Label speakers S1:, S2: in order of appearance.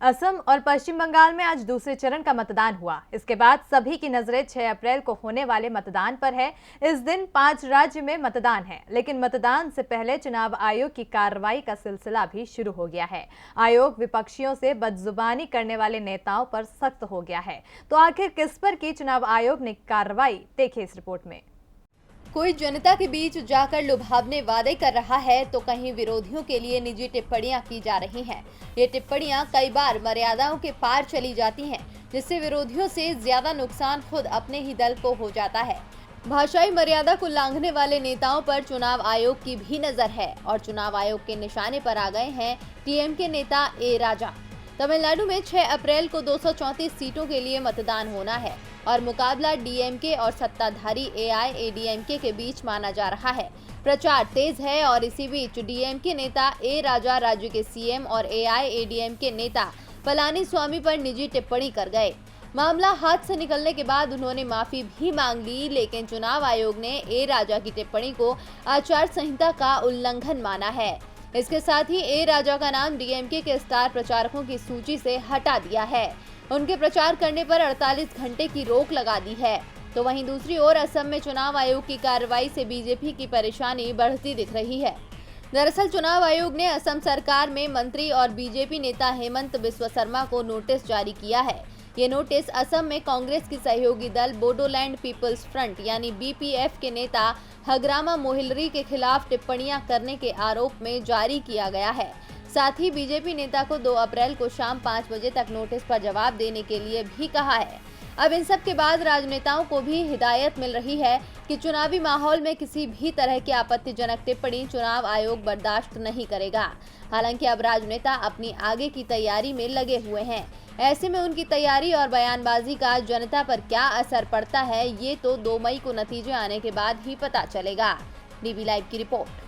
S1: असम और पश्चिम बंगाल में आज दूसरे चरण का मतदान हुआ। इसके बाद सभी की नजरें 6 अप्रैल को होने वाले मतदान पर है। इस दिन 5 राज्य में मतदान है, लेकिन मतदान से पहले चुनाव आयोग की कार्रवाई का सिलसिला भी शुरू हो गया है। आयोग विपक्षियों से बदजुबानी करने वाले नेताओं पर सख्त हो गया है। तो आखिर किस पर की चुनाव आयोग ने कार्रवाई, देखिए इस रिपोर्ट में।
S2: कोई जनता के बीच जाकर लुभावने वादे कर रहा है तो कहीं विरोधियों के लिए निजी टिप्पणियां की जा रही हैं। ये टिप्पणियां कई बार मर्यादाओं के पार चली जाती हैं, जिससे विरोधियों से ज्यादा नुकसान खुद अपने ही दल को हो जाता है। भाषाई मर्यादा को लांघने वाले नेताओं पर चुनाव आयोग की भी नजर है और चुनाव आयोग के निशाने पर आ गए हैं टीएमके नेता ए राजा। तमिलनाडु में 6 अप्रैल को 234 सीटों के लिए मतदान होना है और मुकाबला डीएमके और सत्ताधारी एआईएडीएमके के बीच माना जा रहा है। प्रचार तेज है और इसी बीच डीएमके नेता ए राजा राज्य के सीएम और एआईएडीएमके नेता पलानीस्वामी पर निजी टिप्पणी कर गए। मामला हाथ से निकलने के बाद उन्होंने माफी भी मांग ली, लेकिन चुनाव आयोग ने ए राजा की टिप्पणी को आचार संहिता का उल्लंघन माना है। इसके साथ ही ए राजा का नाम डीएमके के स्टार प्रचारकों की सूची से हटा दिया है। उनके प्रचार करने पर 48 घंटे की रोक लगा दी है। तो वहीं दूसरी ओर असम में चुनाव आयोग की कार्रवाई से बीजेपी की परेशानी बढ़ती दिख रही है। दरअसल चुनाव आयोग ने असम सरकार में मंत्री और बीजेपी नेता हेमंत बिस्वा शर्मा को नोटिस जारी किया है। ये नोटिस असम में कांग्रेस की सहयोगी दल बोडोलैंड पीपल्स फ्रंट यानी बीपीएफ के नेता हग्रामा मोहिलरी के खिलाफ टिप्पणियां करने के आरोप में जारी किया गया है। साथ ही बीजेपी नेता को 2 अप्रैल को शाम 5 बजे तक नोटिस पर जवाब देने के लिए भी कहा है। अब इन सब के बाद राजनेताओं को भी हिदायत मिल रही है कि चुनावी माहौल में किसी भी तरह की आपत्तिजनक टिप्पणी चुनाव आयोग बर्दाश्त नहीं करेगा। हालांकि अब राजनेता अपनी आगे की तैयारी में लगे हुए हैं। ऐसे में उनकी तैयारी और बयानबाजी का जनता पर क्या असर पड़ता है, ये तो 2 मई को नतीजे आने के बाद ही पता चलेगा। डीबी लाइव की रिपोर्ट।